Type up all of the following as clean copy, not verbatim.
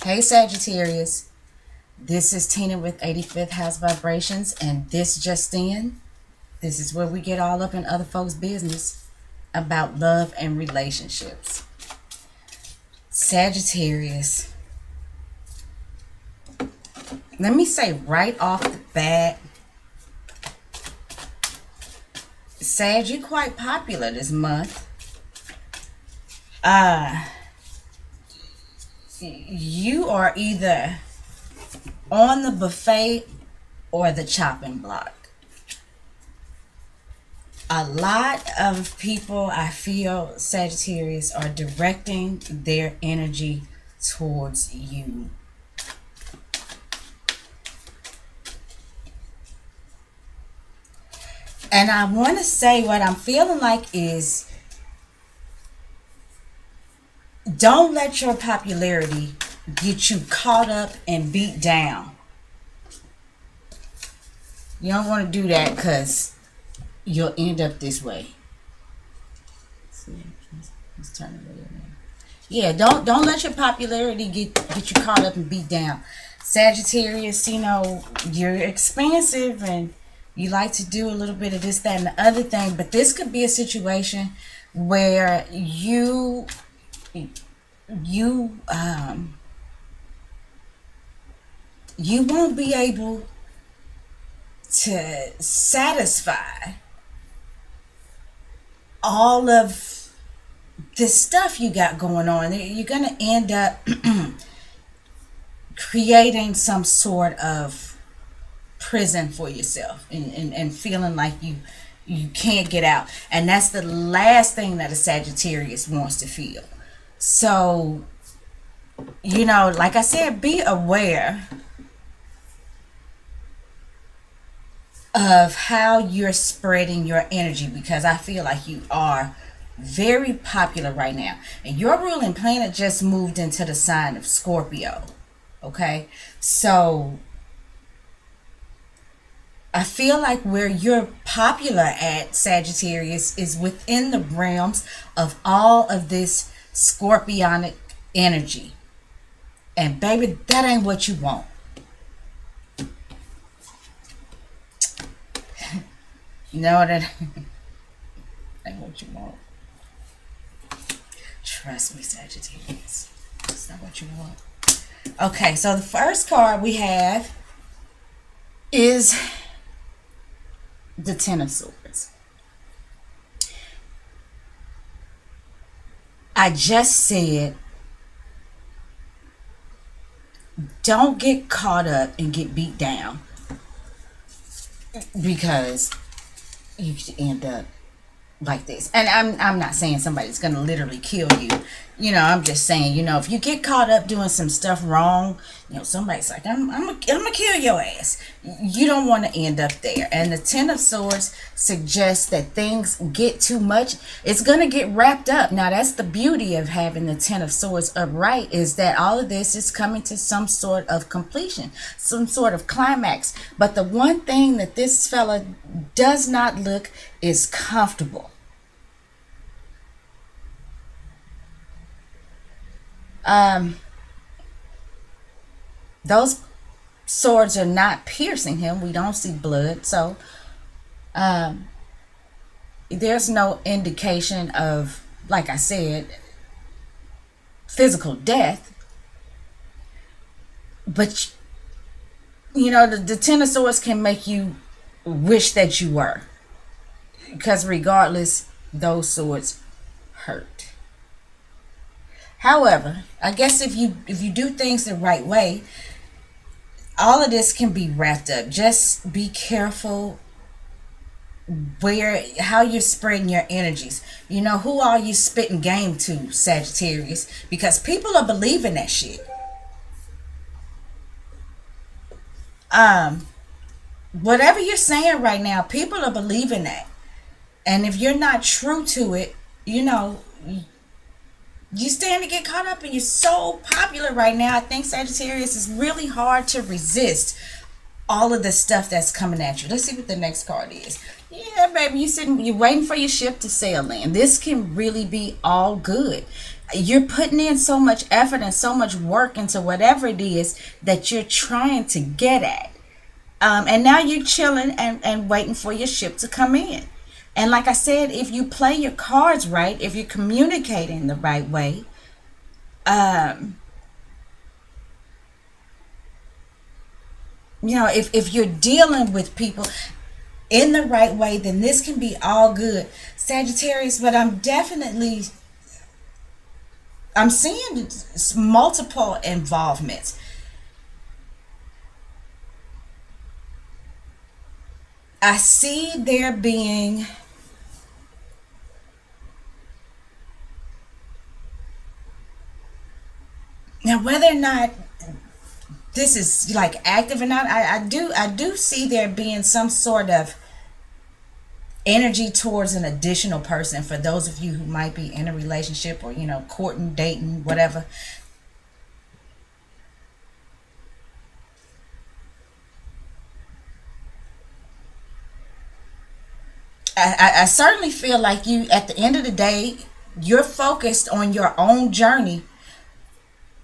Hey Sagittarius, this is Tina with 85th House Vibrations, and this just in, this is where we get all up in other folks' business about love and relationships. Sagittarius, let me say right off the bat, Sag, you're quite popular this month. You are either on the buffet or the chopping block. A lot of people, I feel, Sagittarius, are directing their energy towards you. And I want to say what I'm feeling like is, don't let your popularity get you caught up and beat down. You don't want to do that because you'll end up this way. See, let's turn it over there. Yeah, don't let your popularity get you caught up and beat down. Sagittarius, you're expansive and you like to do a little bit of this, that, and the other thing, but this could be a situation where you won't be able to satisfy all of this stuff you got going on. You're going to end up creating some sort of prison for yourself and feeling like you can't get out. And that's the last thing that a Sagittarius wants to feel. So, like I said, be aware of how you're spreading your energy, because I feel like you are very popular right now. And your ruling planet just moved into the sign of Scorpio. Okay? So, I feel like where you're popular at, Sagittarius, is within the realms of all of this scorpionic energy. And baby, that ain't what you want. No, that ain't what you want. Trust me, Sagittarius. That's not what you want. Okay, so the first card we have is the Ten of Swords. I just said, don't get caught up and get beat down, because you could end up like this. And I'm not saying somebody's gonna literally kill you. I'm just saying, if you get caught up doing some stuff wrong, somebody's like, I'm gonna kill your ass. You don't want to end up there. And the Ten of Swords suggests that things get too much, it's gonna get wrapped up. Now that's the beauty of having the Ten of Swords upright, is that all of this is coming to some sort of completion, some sort of climax. But the one thing that this fella does not look is comfortable. Those swords are not piercing him. We don't see blood. So there's no indication of, like I said, physical death. But the Ten of Swords can make you wish that you were, because regardless, those swords hurt. How?ever, I guess if you do things the right way, all of this can be wrapped up. Just be careful how you're spreading your energies. Who are you spitting game to, Sagittarius? Because people are believing that shit. Whatever you're saying right now, people are believing that. And if you're not true to it, you stand to get caught up, and you're so popular right now. I think, Sagittarius, is really hard to resist all of the stuff that's coming at you. Let's see what the next card is. Yeah, baby, you're waiting for your ship to sail in. This can really be all good. You're putting in so much effort and so much work into whatever it is that you're trying to get at. And now you're chilling and waiting for your ship to come in. And like I said, if you play your cards right, if you're communicating the right way, if you're dealing with people in the right way, then this can be all good, Sagittarius. But I'm seeing multiple involvements. I see there being now, whether or not this is like active or not, I do see there being some sort of energy towards an additional person for those of you who might be in a relationship or courting, dating, whatever. I certainly feel like you, at the end of the day, you're focused on your own journey,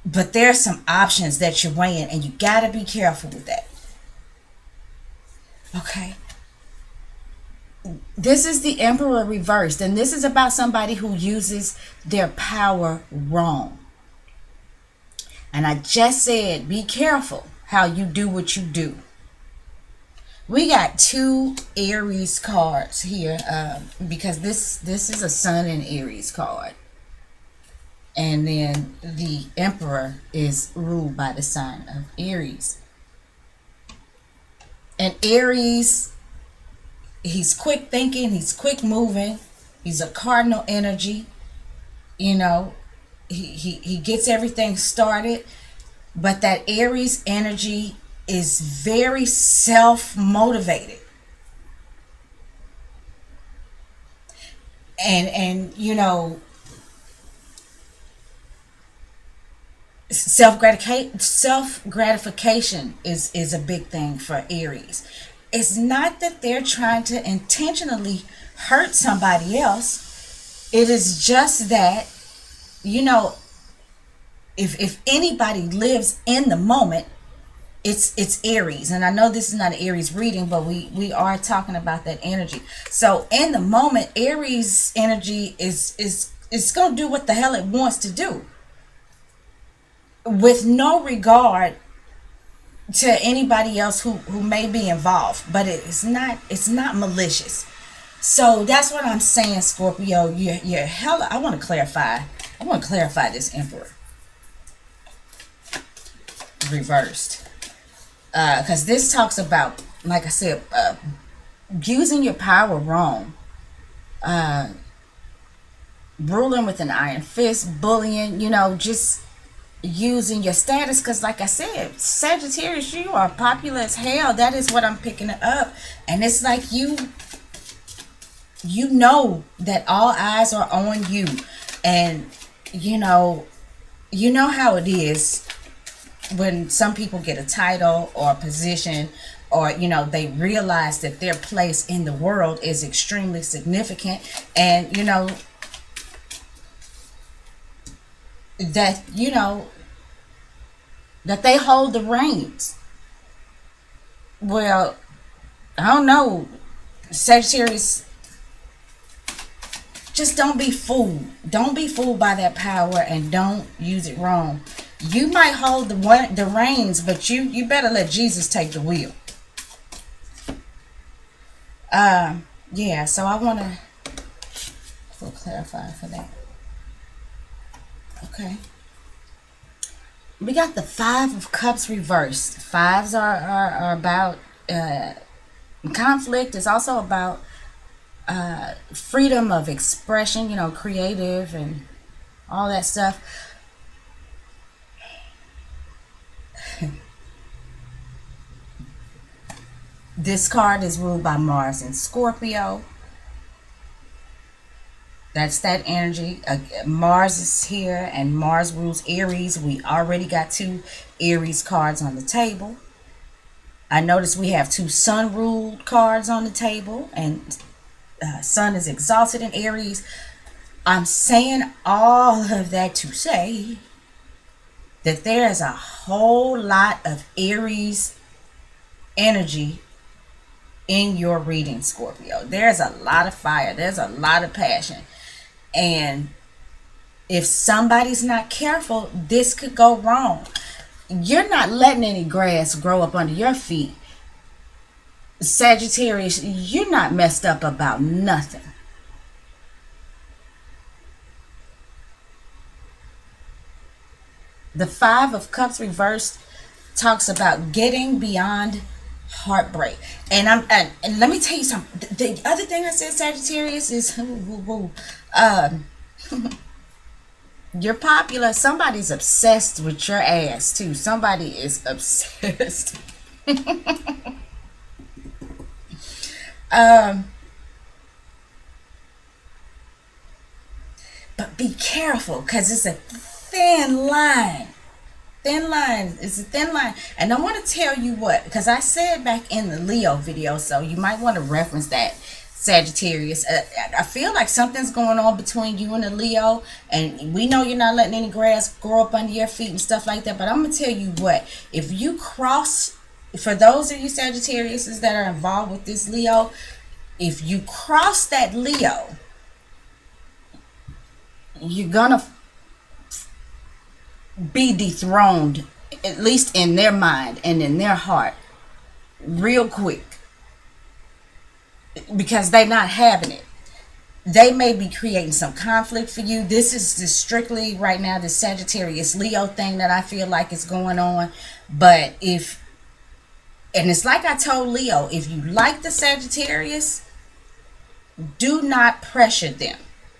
but there's some options that you're weighing, and you got to be careful with that. Okay. This is the Emperor reversed, and this is about somebody who uses their power wrong. And I just said, be careful how you do what you do. We got two Aries cards here, because this is a Sun and Aries card. And then the Emperor is ruled by the sign of Aries. And Aries, he's quick thinking, he's quick moving, he's a cardinal energy. He gets everything started, but that Aries energy is very self-motivated. And self-gratification is a big thing for Aries. It's not that they're trying to intentionally hurt somebody else. It is just that, if anybody lives in the moment, it's Aries. And I know this is not an Aries reading, but we are talking about that energy. So in the moment, Aries energy is going to do what the hell it wants to do, with no regard to anybody else who may be involved. But it's not malicious. So that's what I'm saying, Scorpio. You're hella. I want to clarify this Emperor reversed. Because this talks about, like I said, using your power wrong, ruling with an iron fist, bullying, just using your status. Because like I said, Sagittarius, you are popular as hell. That is what I'm picking up. And it's like you that all eyes are on you. And you know how it is when some people get a title or a position, or they realize that their place in the world is extremely significant, and that that they hold the reins. Well, I don't know, Sagittarius, just don't be fooled. Don't be fooled by that power, and don't use it wrong. You might hold the reins, but you better let Jesus take the wheel. Yeah, so I want to clarify for that. Okay. We got the Five of Cups reversed. Fives are about conflict. It's also about freedom of expression, creative and all that stuff. This card is ruled by Mars and Scorpio. That's that energy. Mars is here, and Mars rules Aries. We already got two Aries cards on the table. I notice we have two Sun ruled cards on the table, and Sun is exalted in Aries. I'm saying all of that to say that there is a whole lot of Aries energy in your reading, Scorpio. There's a lot of fire. There's a lot of passion. And if somebody's not careful, this could go wrong. You're not letting any grass grow up under your feet. Sagittarius, you're not messed up about nothing. The Five of Cups reversed talks about getting beyond heartbreak. And and let me tell you something. The other thing I said, Sagittarius, is you're popular. Somebody's obsessed with your ass too. Somebody is obsessed. But be careful, because it's a thin line. Thin line. It's a thin line. And I want to tell you what, because I said back in the Leo video, so you might want to reference that, Sagittarius. I feel like something's going on between you and the Leo, and we know you're not letting any grass grow up under your feet and stuff like that, but I'm going to tell you what, if you cross, for those of you Sagittariuses that are involved with this Leo, if you cross that Leo, you're gonna be dethroned, at least in their mind and in their heart, real quick, because they're not having it. They may be creating some conflict for you. This is just strictly right now the Sagittarius Leo thing that I feel like is going on. But and it's like I told Leo, if you like the Sagittarius, do not pressure them,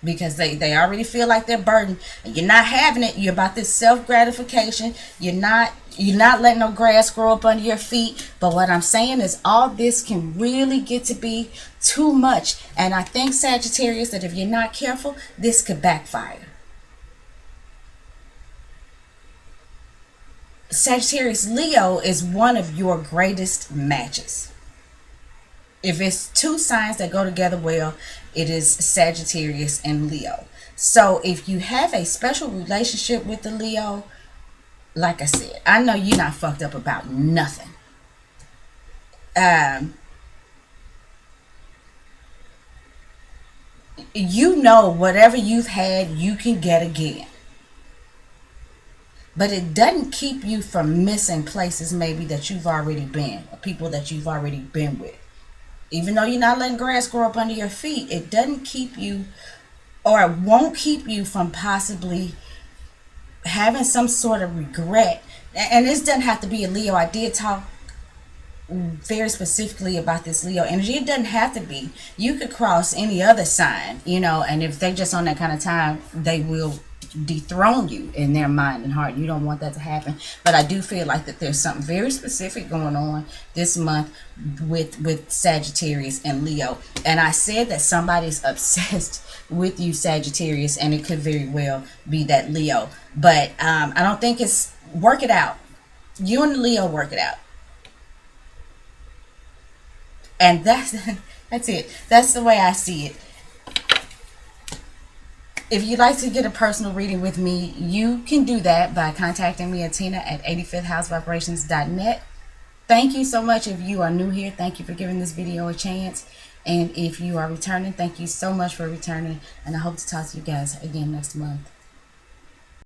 because they already feel like they're burdened, and you're not having it. You're about this self-gratification. You're not letting no grass grow up under your feet. But what I'm saying is, all this can really get to be too much, and I think, Sagittarius, that if you're not careful, this could backfire. Sagittarius Leo is one of your greatest matches. If it's two signs that go together well, it is Sagittarius and Leo. So if you have a special relationship with the Leo, like I said, I know you're not fucked up about nothing. You know, whatever you've had, you can get again. But it doesn't keep you from missing places maybe that you've already been, or people that you've already been with. Even though you're not letting grass grow up under your feet, it doesn't keep you, or it won't keep you from possibly having some sort of regret. And this doesn't have to be a Leo. I did talk very specifically about this Leo energy. It doesn't have to be. You could cross any other sign, and if they just on that kind of time, they will dethrone you in their mind and heart. You don't want that to happen. But I do feel like that there's something very specific going on this month with Sagittarius and Leo. And I said that somebody's obsessed with you, Sagittarius, and it could very well be that Leo. But I don't think it's, work it out. You and Leo work it out. And that's it. That's the way I see it. If you'd like to get a personal reading with me, you can do that by contacting me at tina@85thehousevibrations.net. Thank you so much. If you are new here, thank you for giving this video a chance. And if you are returning, thank you so much for returning. And I hope to talk to you guys again next month.